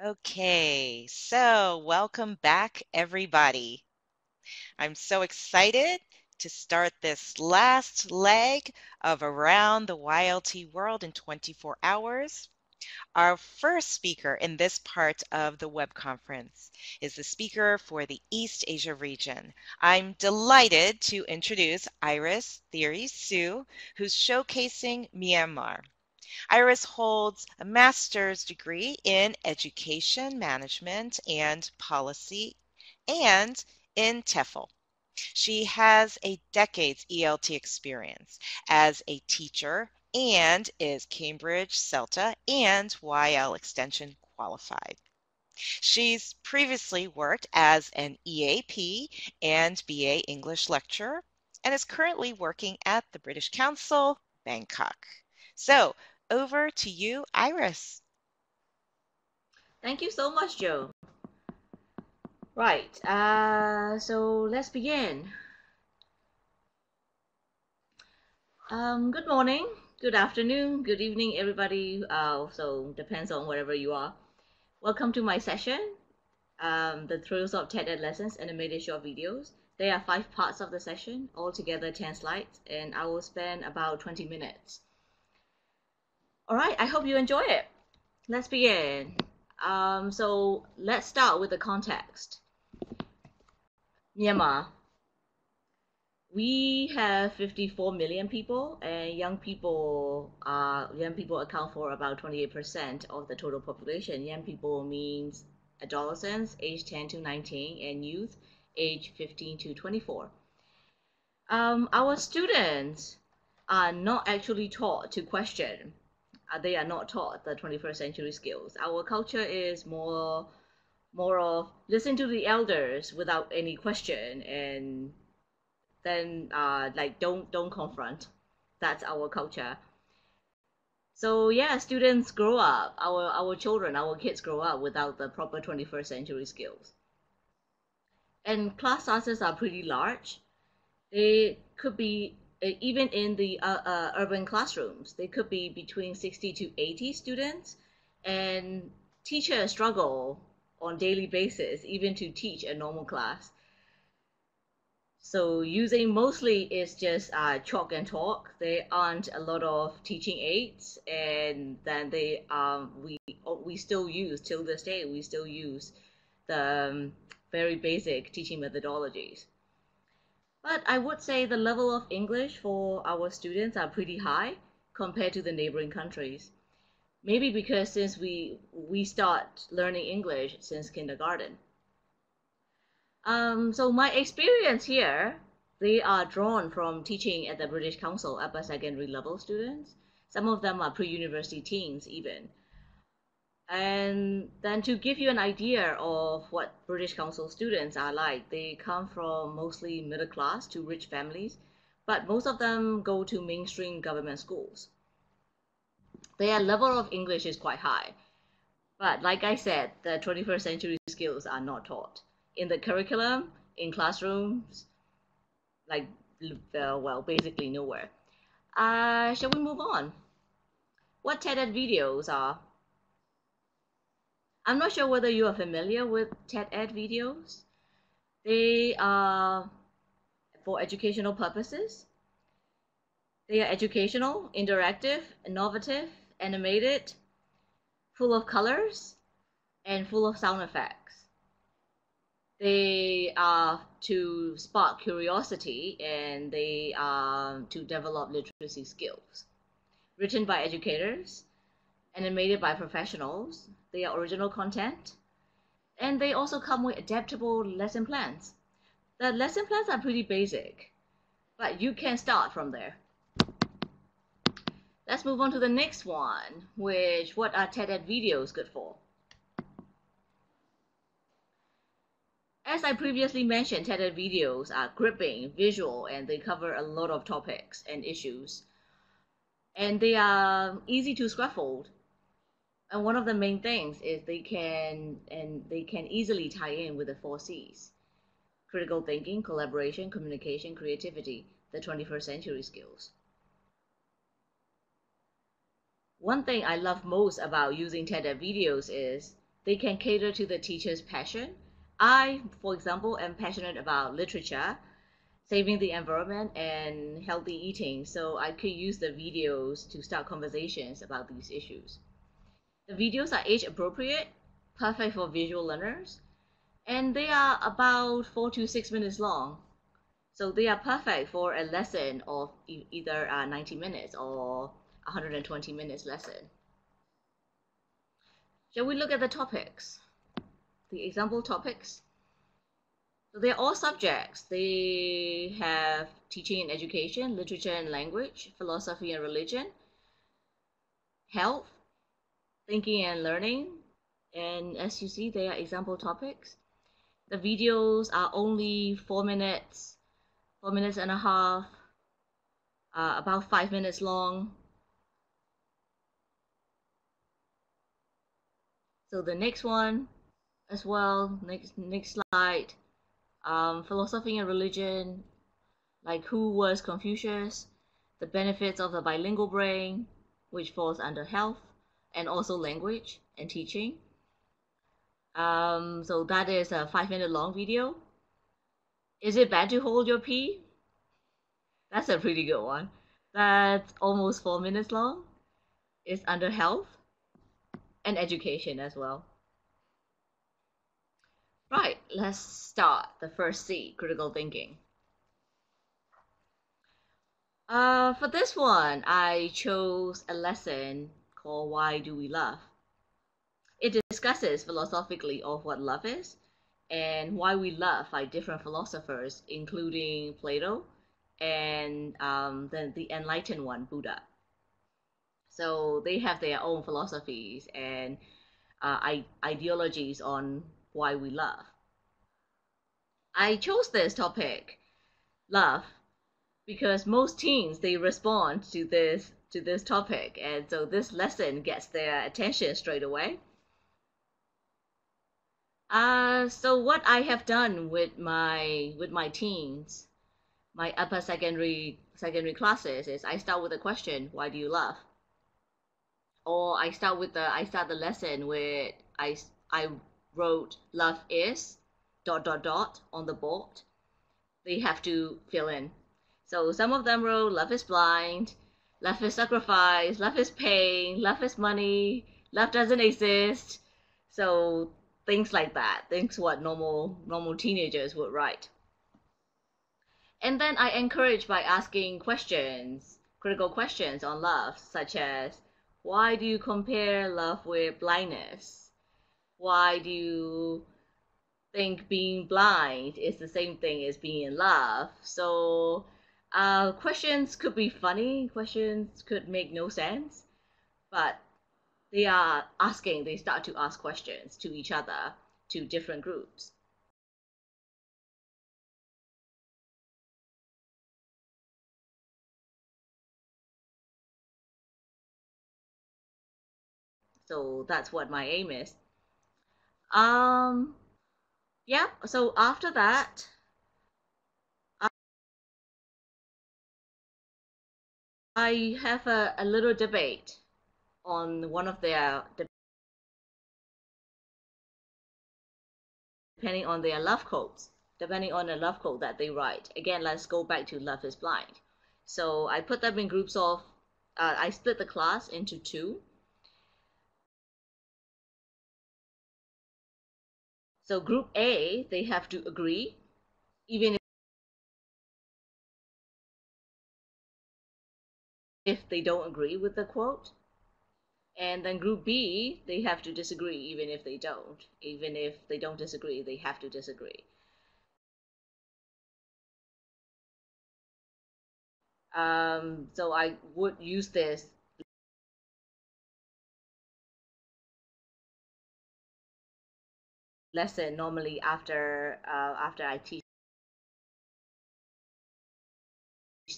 Okay, so welcome back, everybody. I'm so excited to start this last leg of Around the YLT World in 24 Hours. Our first speaker in this part of the web conference is the speaker for the East Asia region. I'm delighted to introduce Iris Thiri Su, who's showcasing Myanmar. Iris holds a master's degree in education management and policy and in TEFL. She has a decade's ELT experience as a teacher and is Cambridge, CELTA, and YL Extension qualified. She's previously worked as an EAP and BA English lecturer and is currently working at the British Council, Bangkok. So, over to you, Iris. Thank you so much, Joe. Right, so let's begin. Good morning, good afternoon, good evening, everybody. So depends on wherever you are. Welcome to my session, the Thrills of TED Ed Lessons animated short videos. There are 5 parts of the session, altogether 10 slides, and I will spend about 20 minutes. All right, I hope you enjoy it. Let's begin. So let's start with the context. Myanmar. We have 54 million people, and young people account for about 28% of the total population. Young people means adolescents age 10 to 19 and youth age 15 to 24. Our students are not actually taught to question. They are not taught the 21st century skills. Our culture is more of listen to the elders without any question, and then like don't confront. That's our culture. So yeah, students grow up, our children, our kids grow up without the proper 21st century skills. And class sizes are pretty large. They could be even in the urban classrooms, they could be between 60 to 80 students, and teachers struggle on daily basis even to teach a normal class. So using mostly is just chalk and talk. There aren't a lot of teaching aids, and then we still use till this day. We still use the very basic teaching methodologies. But I would say the level of English for our students are pretty high compared to the neighboring countries. Maybe because since we start learning English since kindergarten. So my experience here, they are drawn from teaching at the British Council upper secondary level students. Some of them are pre-university teens even. And then to give you an idea of what British Council students are like, they come from mostly middle class to rich families, but most of them go to mainstream government schools. Their level of English is quite high. But like I said, the 21st century skills are not taught in the curriculum, in classrooms, like, well, basically nowhere. Shall we move on? What TED Ed videos are? I'm not sure whether you are familiar with TED Ed videos. They are for educational purposes. They are educational, interactive, innovative, animated, full of colors, and full of sound effects. They are to spark curiosity, and they are to develop literacy skills. Written by educators, animated by professionals, they are original content, and they also come with adaptable lesson plans. The lesson plans are pretty basic, but you can start from there. Let's move on to the next one, which what are TED Ed videos good for? As I previously mentioned, TED Ed videos are gripping, visual, and they cover a lot of topics and issues. And they are easy to scaffold. And one of the main things is they can easily tie in with the 4 C's. Critical thinking, collaboration, communication, creativity, the 21st century skills. One thing I love most about using TED Ed videos is They can cater to the teacher's passion. I, for example, am passionate about literature, saving the environment, and healthy eating, so I could use the videos to start conversations about these issues. The videos are age appropriate, perfect for visual learners, and they are about 4 to 6 minutes long. So they are perfect for a lesson of either 90 minutes or 120 minutes lesson. Shall we look at the topics? The example topics? So they're all subjects. They have teaching and education, literature and language, philosophy and religion, health, thinking and learning. And as you see, they are example topics. The videos are only 4 minutes, 4 minutes and a half, about 5 minutes long. So the next one as well, next slide. Philosophy and religion, like who was Confucius, the benefits of the bilingual brain, which falls under health, and also language and teaching. So that is a 5 minute long video. Is it bad to hold your pee? That's a pretty good one. That's almost 4 minutes long. It's under health and education as well. Right, let's start the first C, critical thinking. For this one, I chose a lesson called Why Do We Love? It discusses philosophically of what love is and why we love by different philosophers, including Plato and then the enlightened one, Buddha. So they have their own philosophies and ideologies on why we love. I chose this topic, love, because most teens they respond to this topic, and so this lesson gets their attention straight away. So what I have done with my teens, my upper secondary classes, is I start with a question: Why do you love? Or I start the lesson with I wrote love is dot dot dot on the board. They have to fill in. So some of them wrote love is blind, love is sacrifice, love is pain, love is money, love doesn't exist. So things like that, things what normal teenagers would write. And then I encourage by asking questions, critical questions on love, such as why do you compare love with blindness? Why do you think being blind is the same thing as being in love? So questions could be funny, questions could make no sense, but they start to ask questions to each other, to different groups. So that's what my aim is. Um, yeah, so after that, I have a little debate on one of their, depending on their love quotes, depending on the love quote that they write. Again, let's go back to love is blind. So I put them in groups of, I split the class into two. So group A, they have to agree, even if they don't agree with the quote. And then group B, they have to disagree, even if they don't. Even if they don't disagree, they have to disagree. So I would use this lesson normally after I teach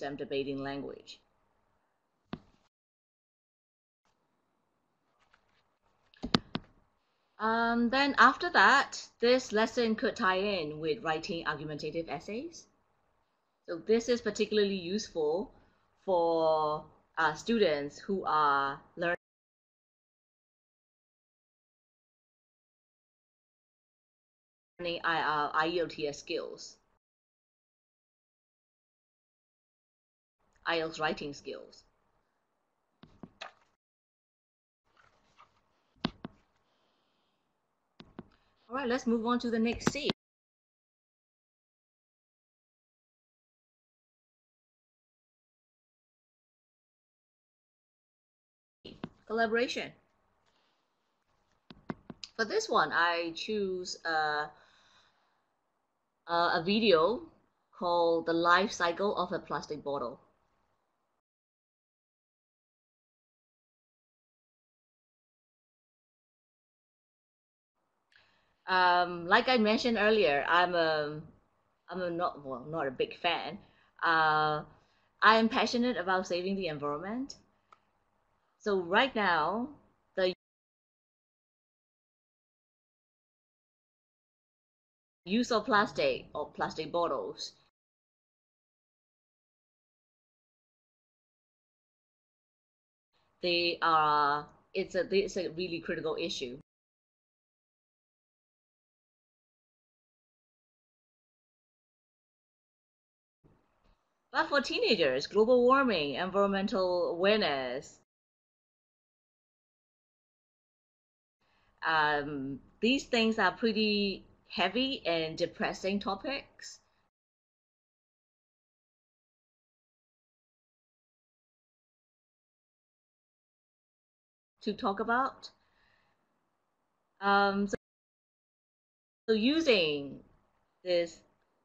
them debating language. Then after that, this lesson could tie in with writing argumentative essays. So this is particularly useful for students who are learning IELTS skills, IELTS writing skills. All right, let's move on to the next C. Collaboration. For this one, I choose a video called The Life Cycle of a Plastic Bottle. Like I mentioned earlier, I'm not a big fan. I am passionate about saving the environment. So right now, the use of plastic or plastic bottles, it's a really critical issue. But for teenagers, global warming, environmental awareness, these things are pretty heavy and depressing topics. To talk about. So using this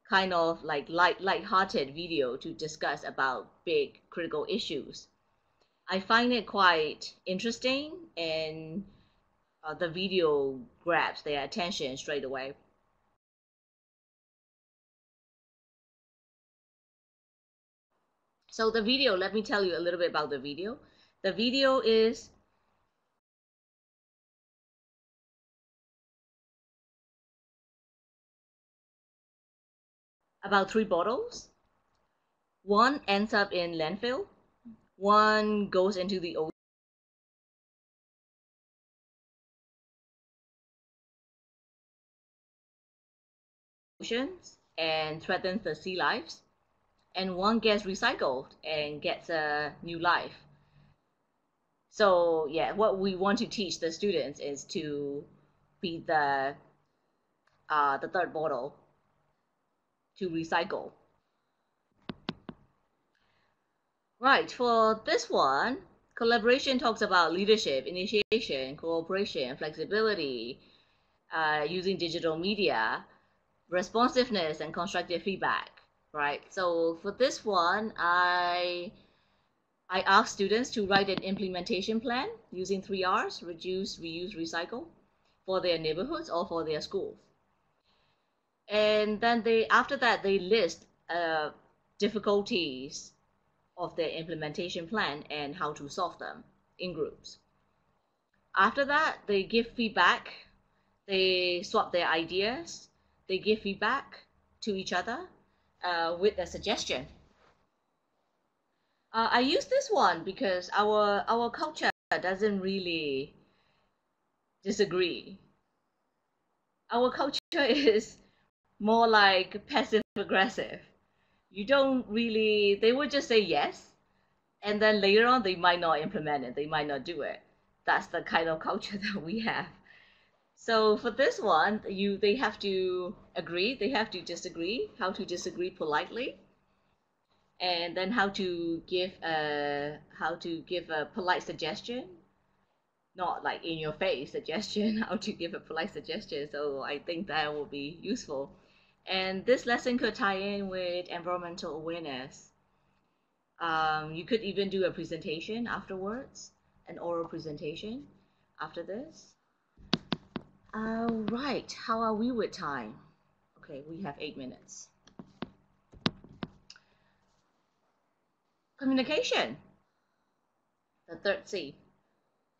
kind of like light-hearted video to discuss about big critical issues, I find it quite interesting, and the video grabs their attention straight away. So the video, let me tell you a little bit about the video. The video is about 3 bottles. One ends up in landfill, one goes into the oceans and threatens the sea lives, and one gets recycled and gets a new life. So yeah, what we want to teach the students is to be the third bottle, to recycle. Right, for this one, collaboration talks about leadership, initiation, cooperation, flexibility, using digital media, responsiveness, and constructive feedback. Right. So for this one, I ask students to write an implementation plan using 3 Rs: reduce, reuse, recycle, for their neighborhoods or for their schools. And then after that, they list difficulties of their implementation plan and how to solve them in groups. After that, they give feedback, they swap their ideas, they give feedback to each other with a suggestion. I use this one because our culture doesn't really disagree. Our culture is more like passive aggressive. You don't really, they would just say yes, and then later on they might not implement it, they might not do it. That's the kind of culture that we have. So for this one, they have to agree, they have to disagree, how to disagree politely, and then how to give a polite suggestion, not like in your face suggestion, how to give a polite suggestion. So I think that will be useful. And this lesson could tie in with environmental awareness. You could even do a presentation afterwards, an oral presentation after this. All right, how are we with time? Okay, we have 8 minutes. Communication, the third C,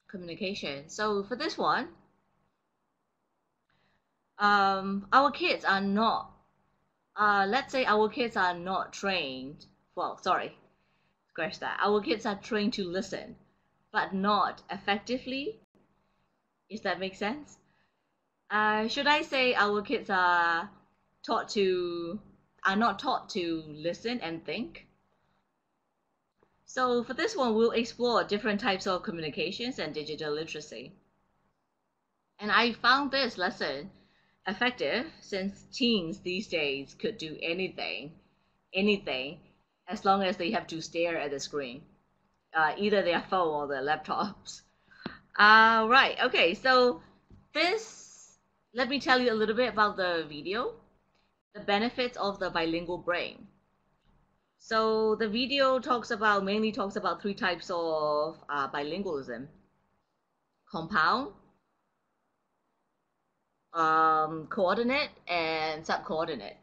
communication. So for this one, our kids are not, let's say our kids are not trained, well, sorry, scratch that. Our kids are trained to listen, but not effectively. Does that make sense? Should I say our kids taught to are not taught to listen and think? So for this one, we'll explore different types of communications and digital literacy. And I found this lesson effective since teens these days could do anything, as long as they have to stare at the screen, either their phone or their laptops. Right, okay, so this, let me tell you a little bit about the video, the benefits of the bilingual brain. So the video mainly talks about three types of bilingualism: compound, coordinate, and subcoordinate.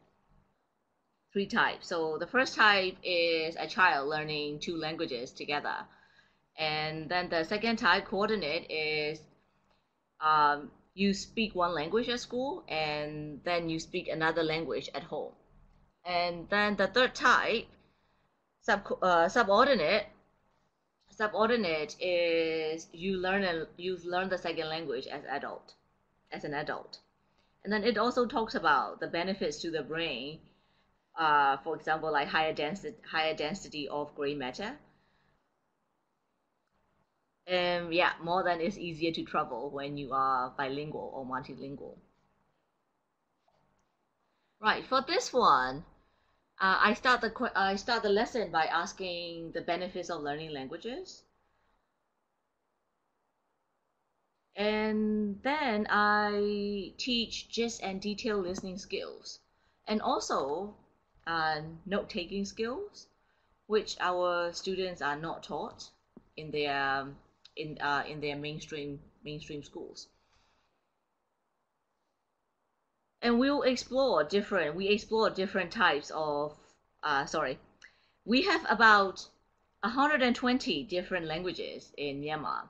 Three types. So the first type is a child learning two languages together. And then the second type, coordinate, is you speak one language at school and then you speak another language at home. And then the third type, subordinate, is you learn the second language as an adult. And then it also talks about the benefits to the brain, for example, like higher density of gray matter. Yeah, more than it's easier to travel when you are bilingual or multilingual. Right, for this one, I start the lesson by asking the benefits of learning languages, and then I teach gist and detailed listening skills, and also note-taking skills, which our students are not taught in their in their mainstream schools. And we explore different types of sorry, we have about 120 different languages in Myanmar.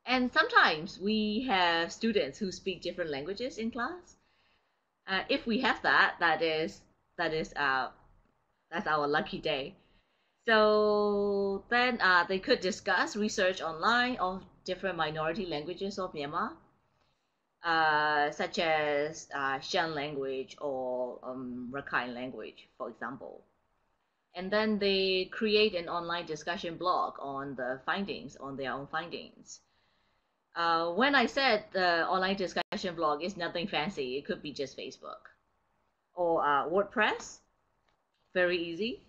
And sometimes we have students who speak different languages in class. If we have that, that is that's our lucky day. So then they could discuss research online of different minority languages of Myanmar, such as Shan language or Rakhine language, for example. And then they create an online discussion blog on their own findings. When I said the online discussion blog is nothing fancy, it could be just Facebook or WordPress, very easy.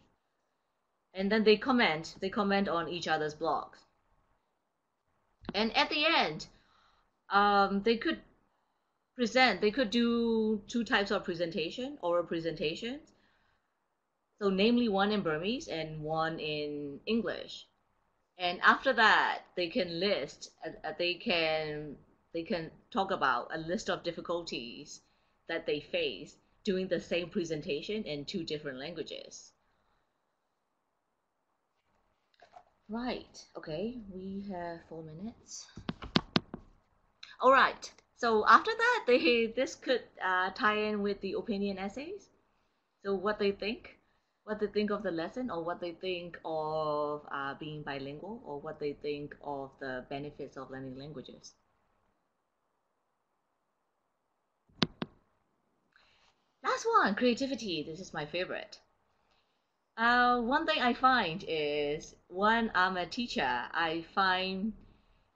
And then they comment on each other's blogs. And at the end, they could they could do two types of oral presentations. So namely one in Burmese and one in English. And after that, they can talk about a list of difficulties that they face doing the same presentation in two different languages. Right, okay, we have 4 minutes. All right, so after that, this could tie in with the opinion essays. So what they think of the lesson, or what they think of being bilingual, or what they think of the benefits of learning languages. Last one, creativity. This is my favorite. One thing I find is when I'm a teacher, I find,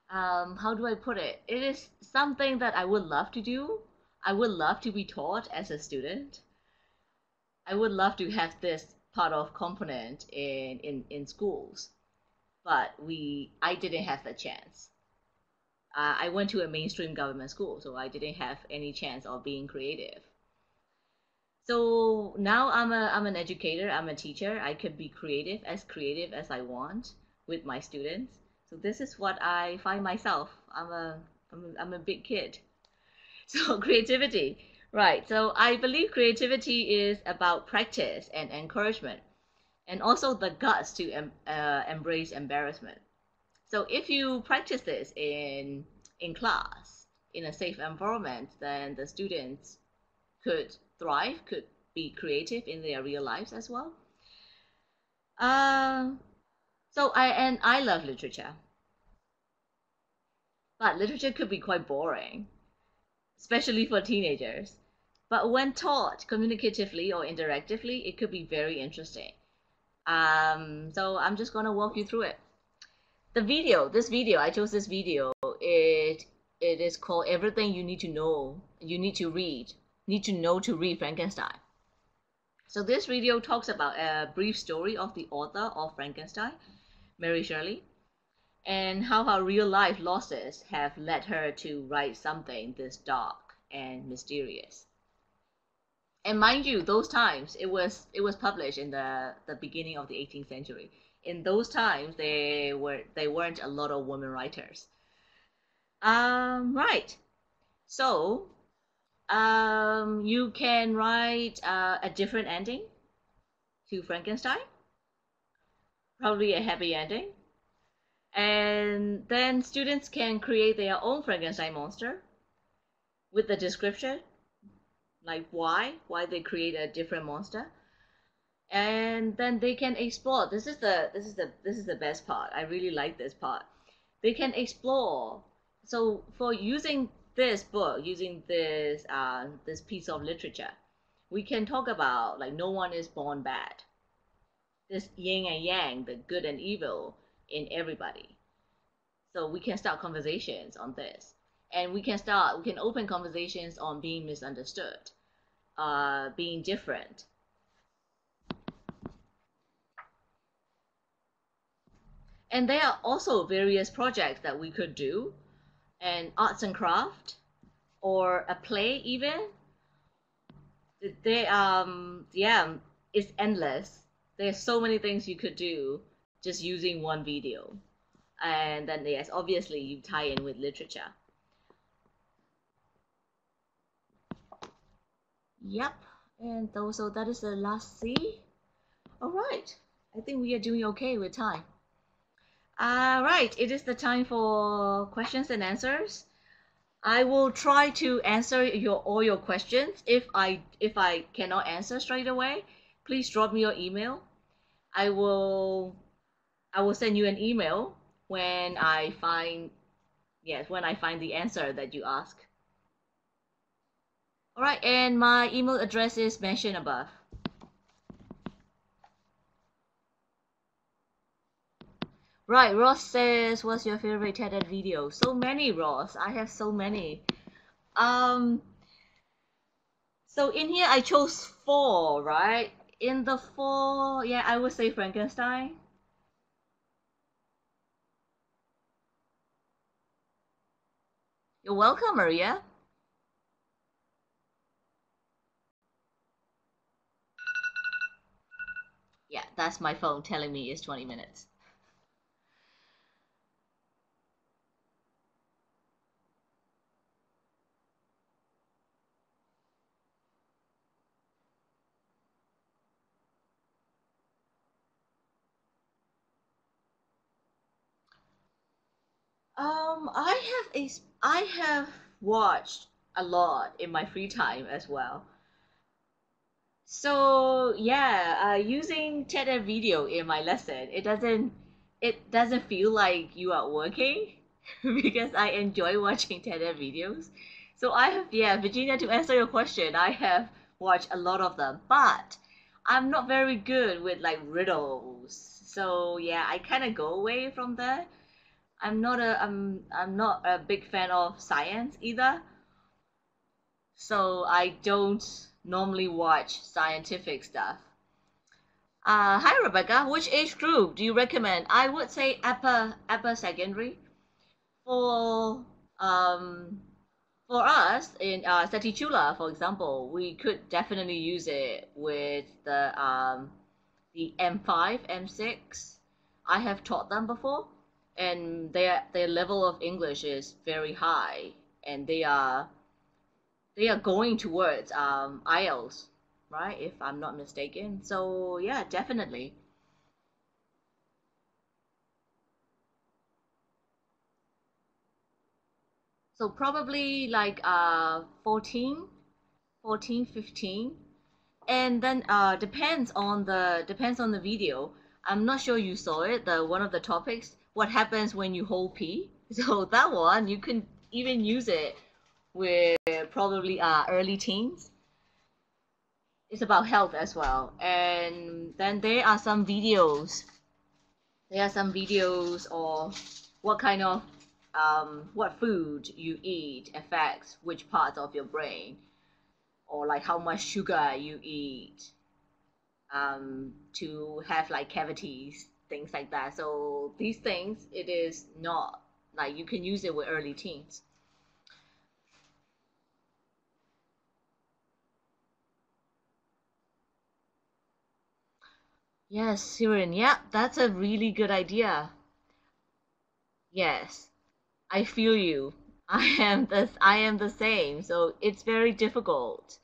how do I put it? It is something that I would love to do. I would love to be taught as a student. I would love to have this part of component in schools, but I didn't have the chance. I went to a mainstream government school, so I didn't have any chance of being creative. So now I'm an educator, I'm a teacher. I could be creative as I want with my students. So this is what I find myself. I'm a big kid. So creativity, right? So I believe creativity is about practice and encouragement, and also the guts to embrace embarrassment. So if you practice this in class in a safe environment, then the students could thrive, could be creative in their real lives as well. Uh, I love literature, but literature could be quite boring. especially for teenagers. But when taught communicatively or interactively, it could be very interesting. So I'm just gonna walk you through it. This video, I chose this video. It is called Everything You Need to Know, You Need to Know to Read Frankenstein. So this video talks about a brief story of the author of Frankenstein, Mary Shelley, and how her real life losses have led her to write something this dark and mysterious. And mind you, those times it was published in the beginning of the 18th century. In those times, they weren't a lot of women writers. Right. So, you can write a different ending to Frankenstein, probably a happy ending, and then students can create their own Frankenstein monster with the description, like why they create a different monster, and then they can explore. This is the best part. I really like this part. They can explore. So for using this book, using this piece of literature, we can talk about like no one is born bad. This yin and yang, the good and evil in everybody. So we can start conversations on this, and we can open conversations on being misunderstood, being different. And there are also various projects that we could do, and arts and craft, or a play even. Yeah, it's endless. There's so many things you could do just using one video. And then yes, obviously you tie in with literature. Yep, and so that is the last C. All right, I think we are doing okay with time. Right, it is the time for questions and answers. I will try to answer all your questions. If I cannot answer straight away, please drop me your email. I will send you an email when I find the answer that you ask. All right, and my email address is mentioned above. Right, Ross says, what's your favorite TED video? So many, Ross. I have so many. So in here I chose 4, right? In the 4, yeah, I would say Frankenstein. You're welcome, Maria. Yeah, that's my phone telling me it's 20 minutes. I have watched a lot in my free time as well. So yeah, using TED video in my lesson, it doesn't feel like you are working because I enjoy watching TED videos. So I have, yeah, Virginia, to answer your question, I have watched a lot of them, but I'm not very good with like riddles. So yeah, I kind of go away from that. I'm not a big fan of science either. So I don't normally watch scientific stuff. Hi Rebecca, which age group do you recommend? I would say upper secondary. For um for us in Chula, for example, we could definitely use it with the M5, M6. I have taught them before, and their level of English is very high, and they are going towards IELTS, right? If I'm not mistaken. So yeah, definitely. So probably like 14, 15, and then depends on the video. I'm not sure you saw it. The one of the topics, what happens when you hold P. So that one you can even use it with probably early teens. It's about health as well. And then there are some videos. There are some videos of what kind of what food you eat affects which parts of your brain, or like how much sugar you eat to have like cavities, things like that. So these things, it is not like you can use it with early teens. Yes, Siren, yeah, that's a really good idea. Yes, I feel you. I am the same. So it's very difficult.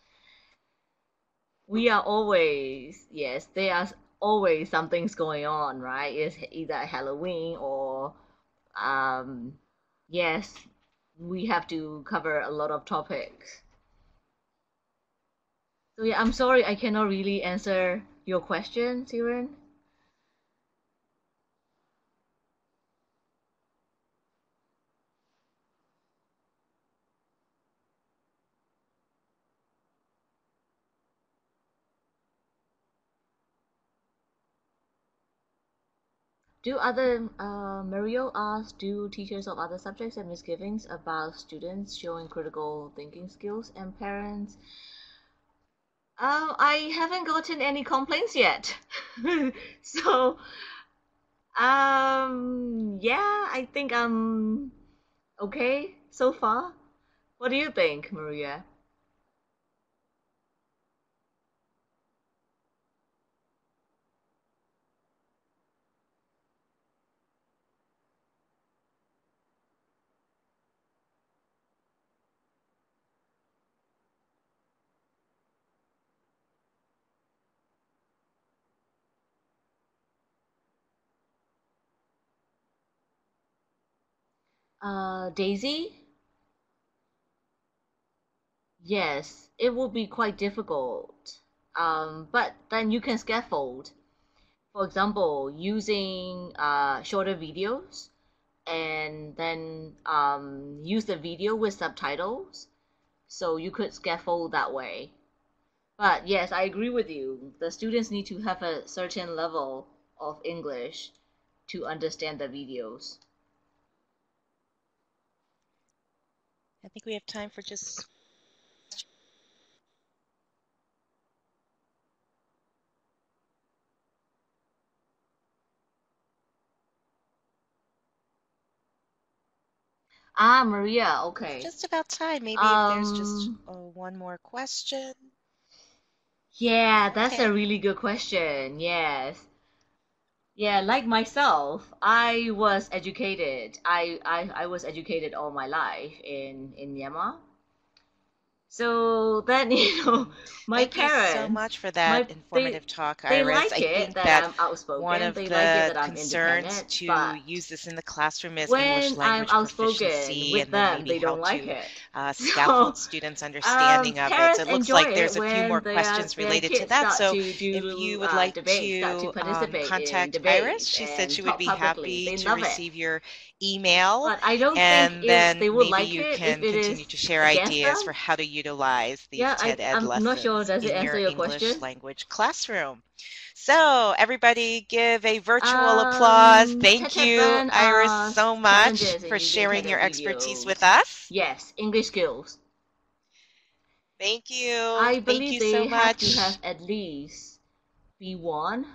We are always, yes, there are always something's going on, right? It's either Halloween or um yes, we have to cover a lot of topics. So yeah, I'm sorry I cannot really answer your question, Siren. Do other Mario asks, do teachers of other subjects have misgivings about students showing critical thinking skills, and parents? I haven't gotten any complaints yet. So, yeah, I think I'm okay so far. What do you think, Maria? Daisy? Yes, it will be quite difficult. But then you can scaffold. For example, using shorter videos, and then use the video with subtitles. So you could scaffold that way. But yes, I agree with you. The students need to have a certain level of English to understand the videos. I think we have time for just Ah, Maria, okay. just about time. Maybe if there's just Um, one more question. yeah, that's a Okay. really good question. Yes. Yeah, like myself, I was educated. I was educated all my life in Myanmar. So then, Hmm. my Thank you so parents, much for that my informative talk, they Iris. like I it think that that I'm one outspoken. of They like it the that I'm concerns independent. to But use this in the classroom is English when I'm language outspoken proficiency, with and then them, maybe they how don't like to it. scaffold So students' understanding of it. So parents it looks enjoy like it there's a few more when questions their related to kids that. start So to if you do would like debates, start to to participate in contact Iris, debates she said and she would talk be publicly. happy They to love it. receive your email, But I don't think and if then they would maybe like you it if can it continue is to share against ideas them. for how to utilize these Yeah, TED Ed I'm not sure. lessons Does it in answer your your English question? language classroom. So, everybody give a virtual applause. Thank you, Tetefan Iris, so much challenges in for using sharing TED your expertise with videos. us. Yes, English skills. Thank you. I Thank believe you so they have to have much. at least B1